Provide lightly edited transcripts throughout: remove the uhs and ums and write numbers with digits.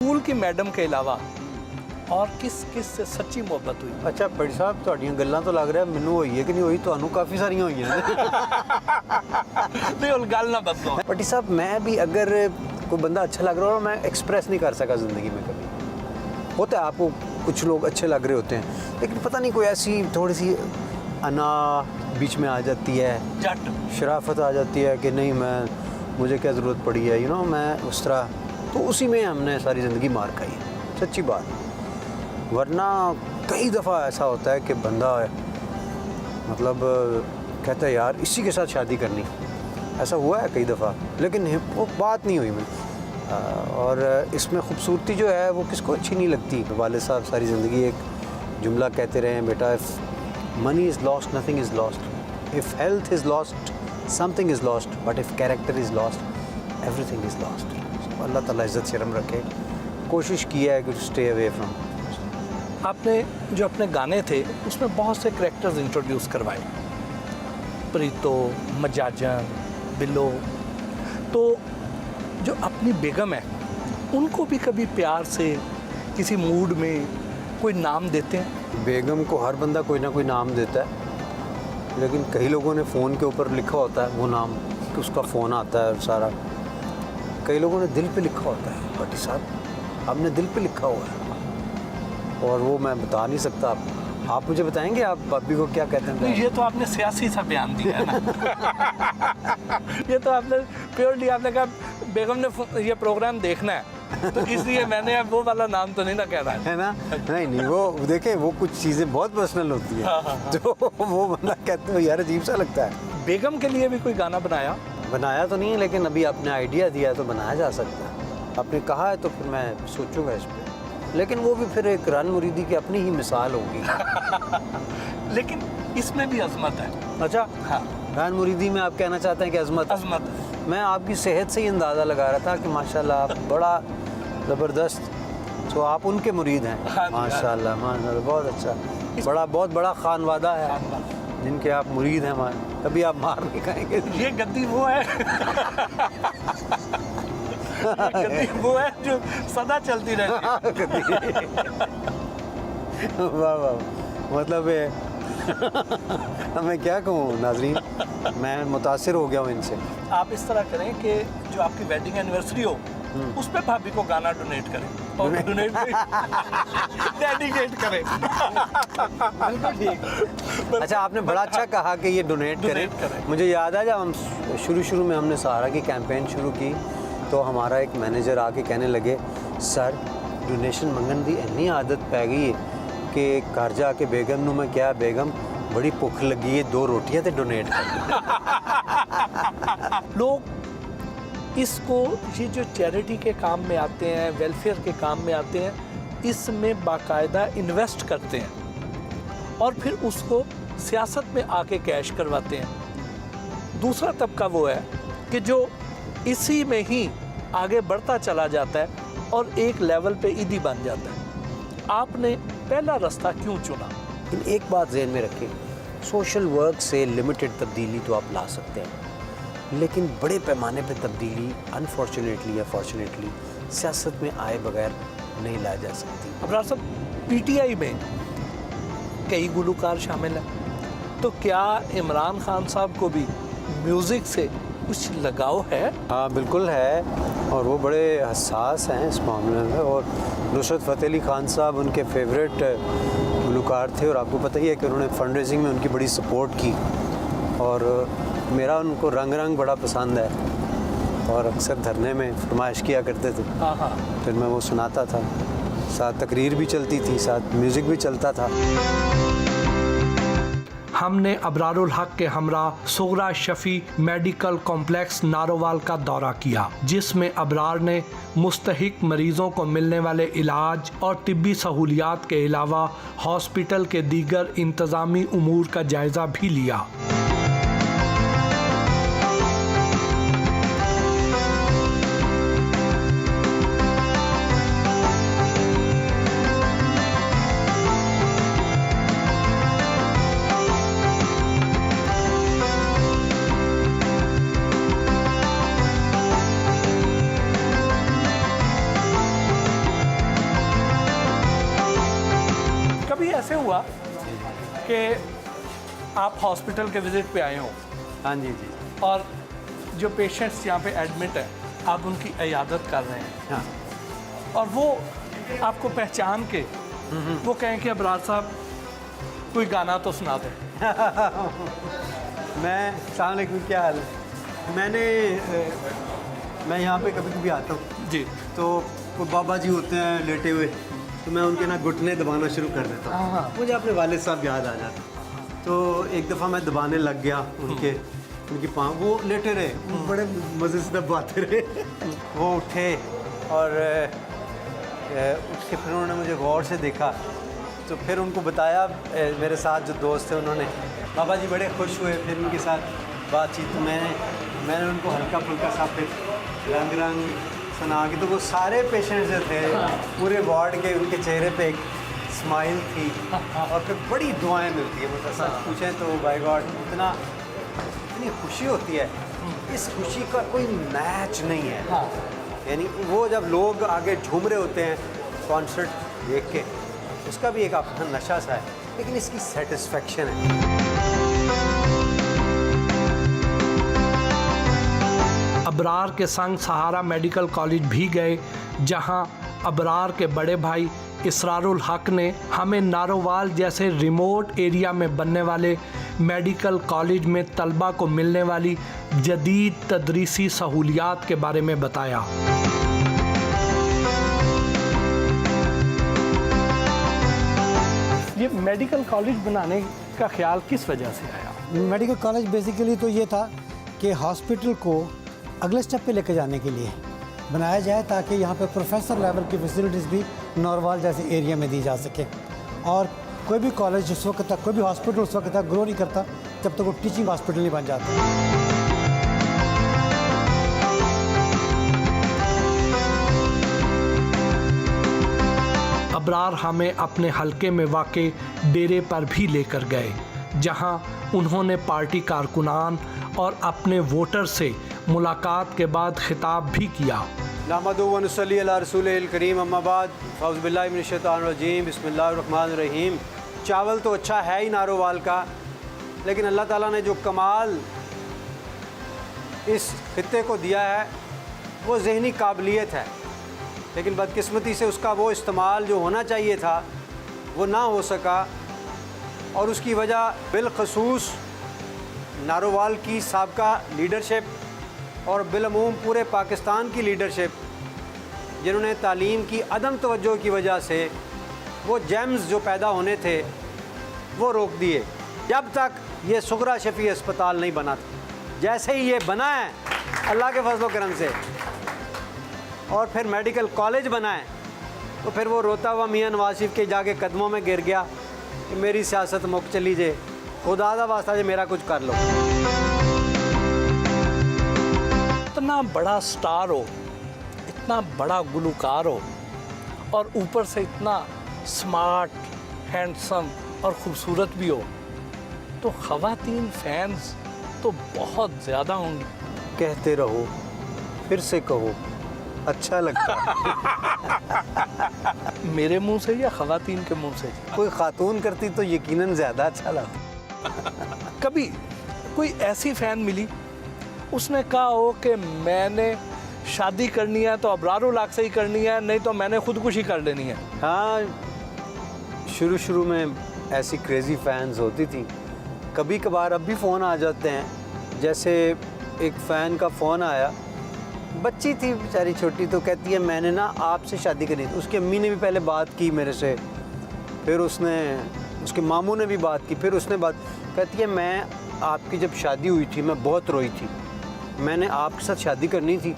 School की madam के अलावा और किस किस से सच्ची मोहब्बत हुई? अच्छा बड़ी साहब ਤੁਹਾਡੀਆਂ ਗੱਲਾਂ ਤੋਂ ਲੱਗ ਰਿਹਾ ਮੈਨੂੰ ਹੋਈ ਹੈ ਕਿ ਨਹੀਂ ਹੋਈ, ਤੁਹਾਨੂੰ ਕਾਫੀ ਸਾਰੀਆਂ ਹੋਈਆਂ ਨੇ। नहीं उन गाल ना बदलो। बटी साहब मैं भी अगर कोई बंदा अच्छा लग रहा हो मैं एक्सप्रेस नहीं कर सका ज़िंदगी में कभी। होता है आपको कुछ लोग अच्छे लग रहे होते हैं लेकिन पता नहीं कोई ऐसी थोड़ी सी अना बीच में आ जाती है, जट शराफत आ जाती है कि नहीं मैं मुझे क्या ज़रूरत पड़ी है मैं उस तरह, तो उसी में हमने सारी ज़िंदगी मार खाई है, सच्ची बात। वरना कई दफ़ा ऐसा होता है कि बंदा मतलब कहता है यार इसी के साथ शादी करनी, ऐसा हुआ है कई दफ़ा, लेकिन वो बात नहीं हुई मेरी। और इसमें खूबसूरती जो है वो किसको अच्छी नहीं लगती। वाले साहब सारी ज़िंदगी एक जुमला कहते रहे हैं, बेटा if money is lost nothing is lost, if health is lost something is lost, but if character is lost everything is lost. Allah ताला इज़्ज़त शर्म रखे, कोशिश की है कि स्टे अवे फ्रॉम। आपने जो अपने गाने थे उसमें बहुत से करैक्टर्स इंट्रोड्यूस करवाए, प्रीतो, मजाजन, बिलो, तो जो अपनी बेगम है उनको भी कभी प्यार से किसी मूड में कोई नाम देते हैं? बेगम को हर बंदा कोई ना कोई नाम देता है, लेकिन कई लोगों ने फ़ोन के ऊपर लिखा होता है वो नाम कि उसका फ़ोन आता है सारा, कई लोगों ने दिल पे लिखा होता है। भट्टी साहब आपने दिल पे लिखा हुआ है और वो मैं बता नहीं सकता। आप मुझे बताएंगे आप भाभी को क्या कहते हैं? नहीं, ये तो आपने सियासी सा बयान दिया है ना। ये तो आपने प्योरली आपने कहा बेगम ने ये प्रोग्राम देखना है तो इसलिए मैंने अब वो वाला नाम तो नहीं ना कह रहा है ना। नहीं वो देखें वो कुछ चीज़ें बहुत पर्सनल होती हैं तो वो बंदा कहते हो यार अजीब सा लगता है। बेगम के लिए भी कोई गाना बनाया तो नहीं है, लेकिन अभी आपने आइडिया दिया है तो बनाया जा सकता है। आपने कहा है तो फिर मैं सोचूंगा इस पर, लेकिन वो भी फिर एक रन मुरीदी की अपनी ही मिसाल होगी। लेकिन इसमें भी अजमत है। अच्छा हाँ, रन मुरीदी में आप कहना चाहते हैं कि अजमत अजमत है। मैं आपकी सेहत से ही अंदाज़ा लगा रहा था कि माशाल्लाह आप बड़ा ज़बरदस्त, तो आप उनके मुरीद हैं। माशाल्लाह माशाल्लाह बहुत अच्छा, बहुत बड़ा खानवादा है जिनके आप मुरीद हैं। कभी आप मार नहीं खाएंगे। ये गद्दी वो है वो है जो सदा चलती रहती वाह वाह, मतलब मैं क्या कहूँ नाज़रीन, मैं मुतासिर हो गया हूँ इनसे। आप इस तरह करें कि जो आपकी वेडिंग एनिवर्सरी हो उस पे भाभी को गाना डोनेट करें और डेडिकेट करें। अच्छा आपने बड़ा अच्छा कहा कि ये डोनेट करें। मुझे याद है जब हम शुरू में हमने सहारा की कैंपेन शुरू की तो हमारा एक मैनेजर आके कहने लगे सर डोनेशन मंगन की इन्नी आदत पै गई है कि घर जाके बेगम नूं मैं क्या बेगम बड़ी भुख लगी है 2 रोटियां तो डोनेट कर। लोग इसको ये जो चैरिटी के काम में आते हैं, वेलफेयर के काम में आते हैं, इसमें बाकायदा इन्वेस्ट करते हैं और फिर उसको सियासत में आके कैश करवाते हैं। दूसरा तबका वो है कि जो इसी में ही आगे बढ़ता चला जाता है और एक लेवल पे ईदी बन जाता है। आपने पहला रास्ता क्यों चुना? लेकिन एक बात ज़हन में रखें, सोशल वर्क से लिमिटेड तब्दीली तो आप ला सकते हैं, लेकिन बड़े पैमाने पे तब्दीली अनफॉर्चुनेटली या फॉर्चुनेटली सियासत में आए बगैर नहीं लाई जा सकती। अबरार साहब PTI में कई गुलकार शामिल हैं, तो क्या इमरान खान साहब को भी म्यूज़िक से कुछ लगाव है? हाँ बिल्कुल है, और वो बड़े हसास हैं इस मामले में। और नुसरत फ़तेह अली खान साहब उनके फेवरेट गुलकार थे और आपको पता ही है कि उन्होंने फंड रेजिंग में उनकी बड़ी सपोर्ट की और मेरा उनको रंग बड़ा पसंद है और अक्सर धरने में फरमाइश किया करते थे। फिर मैं वो सुनाता था, साथ तकरीर भी चलती थी, साथ म्यूज़िक भी चलता था। हमने अबरारुल हक के हमरा सोगरा शफी मेडिकल कॉम्प्लेक्स नारोवाल का दौरा किया, जिसमें अबरार ने मुस्तहिक मरीजों को मिलने वाले इलाज और तिब्बी सहूलियात के अलावा हॉस्पिटल के दीगर इंतज़ामी उमूर का जायज़ा भी लिया। हुआ कि आप हॉस्पिटल के विज़िट पे आए हो हाँ जी जी। और जो पेशेंट्स यहाँ पे एडमिट हैं आप उनकी इयादत कर रहे हैं हाँ और वो आपको पहचान के वो कहें कि अबरार साहब कोई गाना तो सुना दें। अस्सलाम वालेकुम, क्या हाल है? मैं यहाँ पे कभी कभी आता हूँ जी। तो वो बाबा जी होते हैं लेटे हुए, तो मैं उनके ना घुटने दबाना शुरू कर देता हूँ। हाँ। मुझे अपने वालिद साहब याद आ जाते। तो एक दफ़ा मैं दबाने लग गया उनकी पाँव, वो लेटे रहे, वो बड़े मज़े से दबाते रहे। वो उठे और उठ के फिर उन्होंने मुझे गौर से देखा, तो फिर उनको बताया, मेरे साथ जो दोस्त थे उन्होंने, बाबा जी बड़े खुश हुए। फिर उनके साथ बातचीत, तो मैंने उनको हल्का फुल्का सा फिर रंग सुना के, तो वो सारे पेशेंट्स जो थे पूरे वार्ड के, उनके चेहरे पे एक स्माइल थी और फिर बड़ी दुआएं मिलती है। मतलब सच पूछें तो बाय गॉड इतनी खुशी होती है, इस खुशी का कोई मैच नहीं है। यानी वो जब लोग आगे झूम रहे होते हैं कॉन्सर्ट देख के, उसका भी एक अपना नशा सा है, लेकिन इसकी सेटिस्फेक्शन है। अबरार के संग सहारा मेडिकल कॉलेज भी गए, जहां अबरार के बड़े भाई इसरारुल हक ने हमें नारोवाल जैसे रिमोट एरिया में बनने वाले मेडिकल कॉलेज में तलबा को मिलने वाली जदीद तदरीसी सहूलियात के बारे में बताया। ये मेडिकल कॉलेज बनाने का ख्याल किस वजह से आया? मेडिकल कॉलेज बेसिकली तो ये था कि हॉस्पिटल को अगले स्टेप पे लेके जाने के लिए बनाया जाए, ताकि यहाँ पे प्रोफेसर लेवल की फैसिलिटीज़ भी नॉरवाल जैसे एरिया में दी जा सके। और कोई भी कॉलेज उस वक्त तक, कोई भी हॉस्पिटल उस वक्त तक ग्रो नहीं करता जब तक वो टीचिंग हॉस्पिटल नहीं बन जाता। अबरार हमें अपने हलके में वाक़े डेरे पर भी लेकर गए, जहां उन्होंने पार्टी कारकुनान और अपने वोटर से मुलाकात के बाद खिताब भी किया। नहमदुहु व नसल्ली अला रसूलिल करीम, अम्मा बाद, फ़ौज़ बिल्लाहि मिनश शैतानिर रजीम, बिस्मिल्लाहिर रहमानिर रहीम। चावल तो अच्छा है ही नारोवाल का, लेकिन अल्लाह ताला ने जो कमाल इस खित्ते को दिया है वो ज़हनी काबिलियत है, लेकिन बदकिस्मती से उसका वो इस्तेमाल जो होना चाहिए था वो ना हो सका। और उसकी वजह बिलखसूस नारोवाल की साबका लीडरशिप और बिलअमूम पूरे पाकिस्तान की लीडरशिप, जिन्होंने तालीम की अदम तवज्जो की वजह से वो जेम्स जो पैदा होने थे वो रोक दिए, जब तक ये सुगरा शफी अस्पताल नहीं बना था। जैसे ही ये बना है अल्लाह के फजल करम से, और फिर मेडिकल कॉलेज बना है, तो फिर वो रोता हुआ मियाँ नवाज शरीफ के जाके कदमों में गिर गया कि मेरी सियासत मुक चली जे, खुदा दा वास्ता जे मेरा कुछ कर लो। इतना बड़ा स्टार हो, इतना बड़ा गुलकार हो, और ऊपर से इतना स्मार्ट, हैंडसम और ख़ूबसूरत भी हो, तो ख़वातीन फैंस तो बहुत ज़्यादा होंगी। कहते रहो, फिर से कहो, अच्छा लगता मेरे मुंह से या ख़वातीन के मुंह से? कोई खातून करती तो यकीनन ज़्यादा अच्छा लगता। कभी कोई ऐसी फ़ैन मिली, उसने कहा हो कि मैंने शादी करनी है तो अबरारुल हक से ही करनी है, नहीं तो मैंने खुदकुशी कर लेनी है? हाँ, शुरू में ऐसी क्रेज़ी फैंस होती थी। कभी कभार अब भी फ़ोन आ जाते हैं। जैसे एक फ़ैन का फ़ोन आया, बच्ची थी बेचारी छोटी, तो कहती है मैंने ना आपसे शादी करनी थी। उसकी अम्मी ने भी पहले बात की मेरे से, फिर उसके मामू ने भी बात की, फिर उसने बात, कहती है मैं आपकी जब शादी हुई थी मैं बहुत रोई थी, मैंने आपके साथ शादी करनी थी,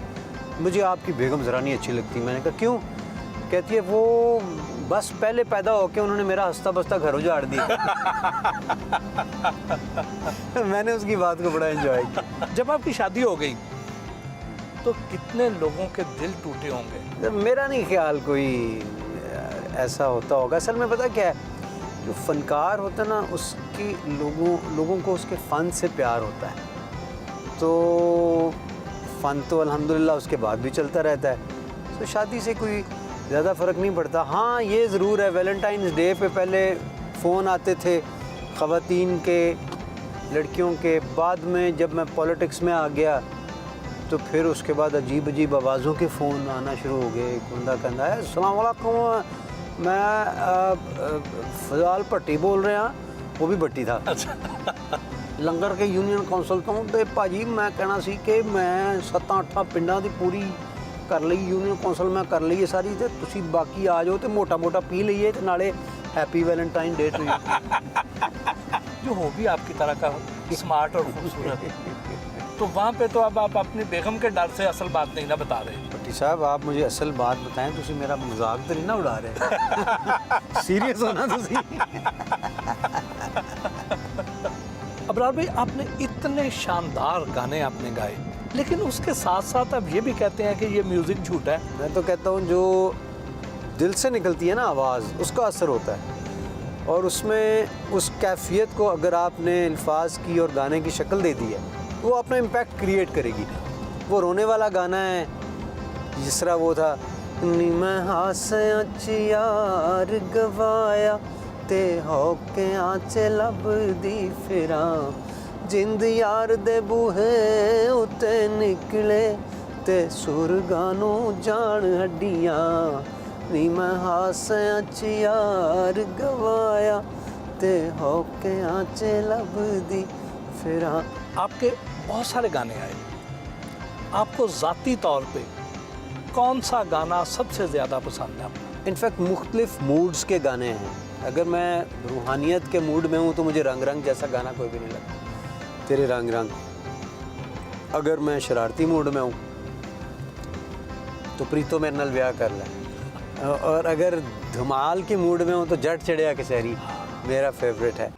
मुझे आपकी बेगम ज़रा नहीं अच्छी लगती। मैंने कहा क्यों? कहती है वो बस पहले पैदा होके उन्होंने मेरा हंसता बसता घर उजाड़ दिया। मैंने उसकी बात को बड़ा एंजॉय किया। जब आपकी शादी हो गई तो कितने लोगों के दिल टूटे होंगे? मेरा नहीं ख्याल कोई ऐसा होता होगा। असल में पता क्या है, जो फ़नकार होता है ना, उसकी लोगों को उसके फ़न से प्यार होता है, तो फ़न तो अल्हम्दुलिल्लाह उसके बाद भी चलता रहता है। तो शादी से कोई ज़्यादा फ़र्क नहीं पड़ता। हाँ, ये ज़रूर है, वैलेंटाइंस डे पे पहले फ़ोन आते थे ख़वातीन के, लड़कियों के। बाद में जब मैं पॉलिटिक्स में आ गया तो फिर उसके बाद अजीब अजीब आवाज़ों के फ़ोन आना शुरू हो गए। एक बंदा कहता है अस्सलाम वालेकुम, मैं फजाल भट्टी बोल रहा, वो भी भट्टी था। लंगर के यूनियन कौंसल तो ते भाजी मैं कहना सी कि मैं 7-8 पिंडां दी पूरी कर ली यूनियन कौंसल, मैं कर ली है सारी, ते तुसी बाकी आ जाओ तो मोटा मोटा पी लीए ते नाले happy Valentine day to you. जो हो भी आपकी तरह का स्मार्ट और खूबसूरत, तो वहाँ पे तो अब आप अपनी बेगम के डर से असल बात नहीं ना बता रहे। भट्टी साहब आप मुझे असल बात बताएं, तुसी मेरा मजाक तो नहीं ना उड़ा रहे? सीरियस होना तुसी। अबरार भाई, आपने इतने शानदार गाने आपने गाए, लेकिन उसके साथ साथ आप ये भी कहते हैं कि ये म्यूज़िक झूठा है। मैं तो कहता हूँ जो दिल से निकलती है ना आवाज़, उसका असर होता है, और उसमें उस कैफियत को अगर आपने अल्फाज की और गाने की शक्ल दे दी है तो वो अपना इम्पैक्ट क्रिएट करेगी। वो रोने वाला गाना है, जिस तरह वो था नी मैं हासियां च यार गवाया ते होके आंचे लभदी फिरां, जिंद यार दे बूहे उते निकले ते सुरगां नू जान हड्डियां, नी मैं हासियां च यार गवाया ते होके आंचे लभदी फिरां। आपके बहुत सारे गाने आए, आपको ज़ाती तौर पे कौन सा गाना सबसे ज़्यादा पसंद है आपको? इनफैक्ट मुख्तलिफ मूड्स के गाने हैं। अगर मैं रूहानियत के मूड में हूँ तो मुझे रंग रंग जैसा गाना कोई भी नहीं लगता, तेरे रंग रंग। अगर मैं शरारती मूड में हूँ तो प्रीतो मेरे नाल ब्याह कर ले, और अगर धमाल के मूड में हूँ तो जट चढ़िया कचहरी मेरा फेवरेट है।